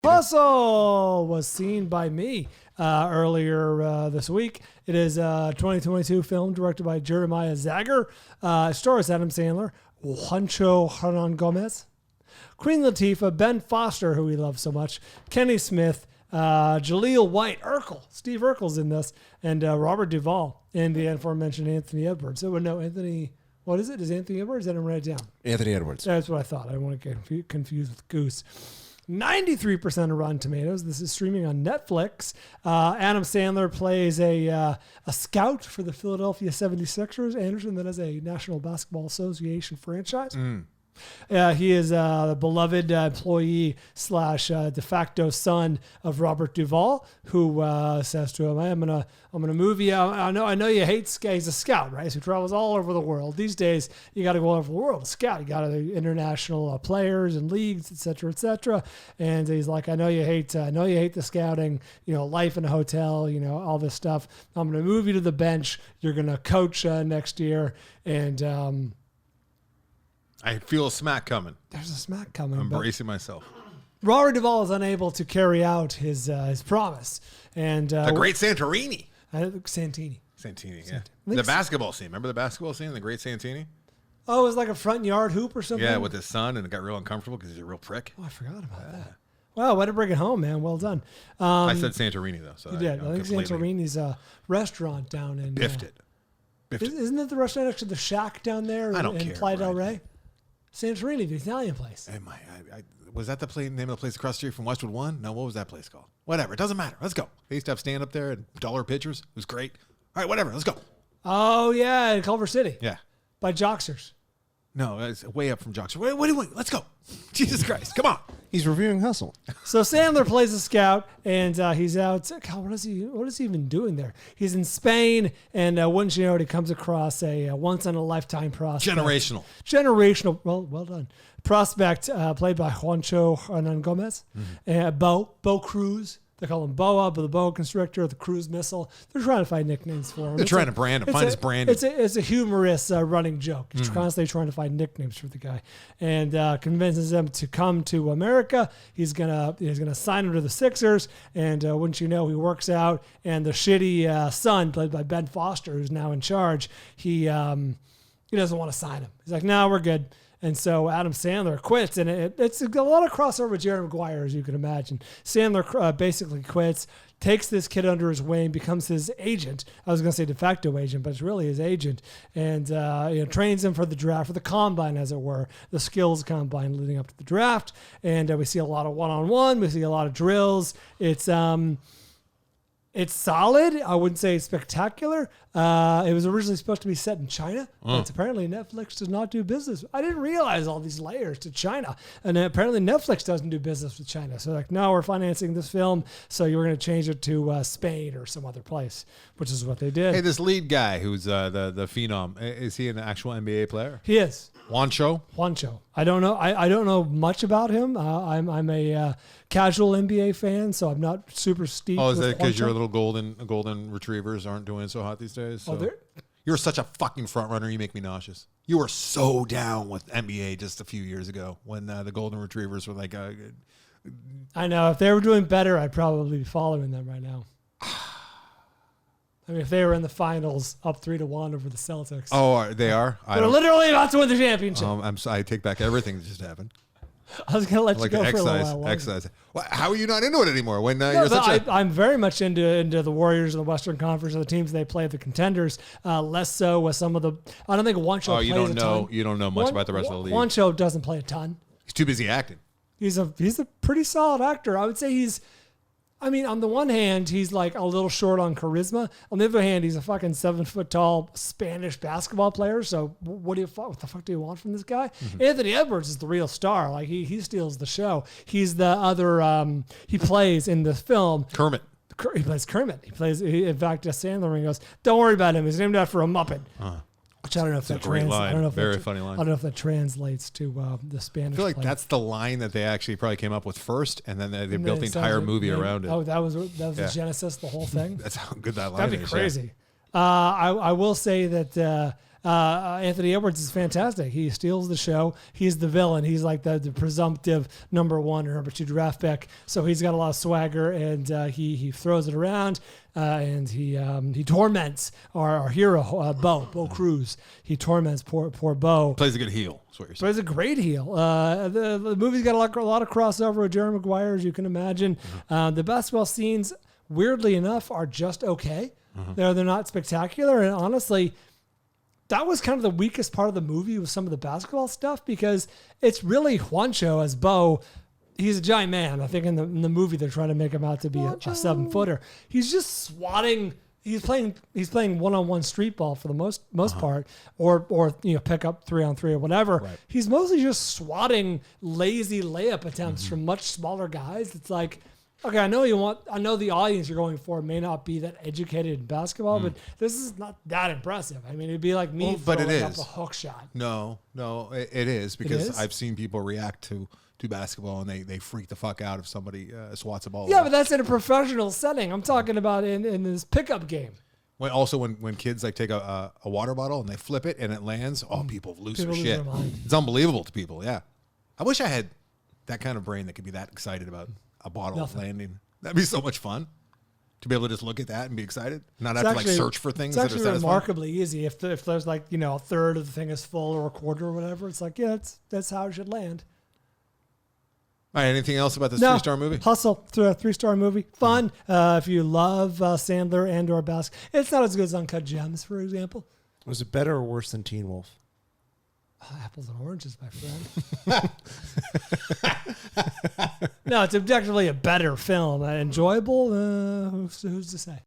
Hustle was seen by me earlier this week. It is a 2022 film directed by Jeremiah Zager. Stars Adam Sandler, Juancho Hernan Gomez, Queen Latifah, Ben Foster, who we love so much, Kenny Smith, Jaleel White, Urkel, Steve Urkel's in this, and Robert Duvall, and the aforementioned Anthony Edwards. So, no, Anthony, what is it? Is Anthony Edwards? I didn't write it down. Anthony Edwards. That's what I thought. I don't want to get confused with Goose. 93% of Rotten Tomatoes. This is streaming on Netflix. Adam Sandler plays a scout for the Philadelphia 76ers. Anderson, that is a National Basketball Association franchise. He is a beloved employee / de facto son of Robert Duvall, who says to him, I'm gonna move you. I know you hate skate. He's a scout, right? So he travels all over the world. These days, you got to go all over the world. A scout, you got to international players and leagues, et cetera, And he's like, I know you hate the scouting, life in a hotel, all this stuff. I'm gonna move you to the bench. You're gonna coach next year, and I feel a smack coming. There's a smack coming. I'm bracing myself. Robert Duvall is unable to carry out his promise. And the great Santorini. Santini, yeah. The basketball scene. Remember the basketball scene, the great Santini? Oh, it was like a front yard hoop or something? Yeah, with his son, and it got real uncomfortable because he's a real prick. Oh, I forgot about that. Wow, way to bring it home, man. Well done. I said Santorini, though. So you did. I think Santorini's a restaurant down in... Biffed it. Isn't it the restaurant next to the Shack down there I don't in care, Playa del Brian. Rey? Santorini, the Italian place. Was that the name of the place across the street from Westwood One? No, what was that place called? Whatever, it doesn't matter. Let's go. They used to have stand up there and dollar pitchers. It was great. All right, whatever. Let's go. Oh, yeah, in Culver City. Yeah. By Joxers. No, it's way up from Joxer. Wait. Let's go. Jesus Christ. Come on. He's reviewing Hustle. So Sandler plays a scout, and he's out. God, what is he even doing there? He's in Spain, and wouldn't you know it, he comes across a once-in-a-lifetime prospect. Generational. Well done. Prospect played by Juancho Hernan Gomez. Bo Cruz. They call him Boa, but the boa constrictor, the cruise missile. They're trying to find nicknames for him. They're trying to brand him, find his branding. It's a humorous running joke. He's constantly trying to find nicknames for the guy, and convinces him to come to America. He's gonna sign him to the Sixers, and wouldn't you know, he works out, and the shitty son, played by Ben Foster, who's now in charge, he doesn't want to sign him. He's like, no, we're good. And so Adam Sandler quits, and it's a lot of crossover with Jerry Maguire, as you can imagine. Sandler basically quits, takes this kid under his wing, becomes his agent. I was going to say de facto agent, but it's really his agent, and trains him for the draft, for the combine, as it were, the skills combine leading up to the draft. And we see a lot of one-on-one. We see a lot of drills. It's solid. I wouldn't say it's spectacular. It was originally supposed to be set in China, but apparently Netflix does not do business. I didn't realize all these layers to China. And apparently Netflix doesn't do business with China. So no, we're financing this film, so you're going to change it to Spain or some other place, which is what they did. Hey, this lead guy who's the phenom, is he an actual NBA player? He is. Juancho. I don't know. I don't know much about him. I'm a casual NBA fan, so I'm not super steeped. Oh, is that because your little golden retrievers aren't doing so hot these days? So you're such a fucking front runner. You make me nauseous. You were so down with NBA just a few years ago when the golden retrievers were like. I know, if they were doing better, I'd probably be following them right now. I mean, if they were in the finals, up 3-1 over the Celtics. Oh, they are. They're literally about to win the championship. I take back everything that just happened. I was going to let you go for a little while. Exercise. Well, how are you not into it anymore? When you're I'm very much into the Warriors of the Western Conference and the teams they play, the contenders. Less so with some of the. I don't think Juancho plays a ton. You don't know much about the rest of the league. Juancho doesn't play a ton. He's too busy acting. He's a pretty solid actor. I would say on the one hand, he's like a little short on charisma. On the other hand, he's a fucking 7-foot-tall Spanish basketball player. So what the fuck do you want from this guy? Mm-hmm. Anthony Edwards is the real star. Like he steals the show. He's the other. He plays in the film Kermit. He plays Kermit. In fact, Sandler goes, "Don't worry about him. He's named after a Muppet." Which I don't know if that funny line. I don't know if that translates to the Spanish. I feel like that's the line that they actually probably came up with first, and then they built the entire movie around it. Oh, that was the genesis, the whole thing. That's how good that line is. That'd be crazy. I will say that Anthony Edwards is fantastic. He steals the show. He's the villain. He's like the presumptive number 1 or number 2 draft pick. So he's got a lot of swagger, and he throws it around, and he torments our hero, Bo Cruz. He torments poor Bo. Plays a good heel. That's what you're saying. Plays a great heel. The movie's got a lot of crossover with Jerry Maguire, as you can imagine. The basketball scenes, weirdly enough, are just okay. They're not spectacular, and honestly, that was kind of the weakest part of the movie with some of the basketball stuff, because it's really Juancho as Bo. He's a giant man. I think in the movie they're trying to make him out to be a 7-footer. He's just swatting. He's playing one-on-one street ball for the most part, or pick up 3-on-3 or whatever. Right. He's mostly just swatting lazy layup attempts from much smaller guys. It's like, okay, I know the audience you're going for may not be that educated in basketball, but this is not that impressive. I mean, it'd be like me throwing up a hook shot. No, it is, because I've seen people react to basketball and they freak the fuck out if somebody swats a ball. Yeah, but that's in a professional setting. I'm talking about in this pickup game. When kids like take a water bottle and they flip it and it lands, people lose their shit. Their mind. It's unbelievable to people. Yeah, I wish I had that kind of brain that could be that excited about a bottle landing. That'd be so much fun to be able to just look at that and be excited, not have to search for things that are satisfying. It's remarkably easy. If there's like a third of the thing is full or a quarter or whatever, it's like that's how it should land. All right, anything else about this 3-star movie? Hustle, 3-star movie. Fun. If you love Sandler and or Bask, it's not as good as Uncut Gems, for example. Was it better or worse than Teen Wolf? Apples and oranges, my friend. No, it's objectively a better film. Enjoyable? Who's to say?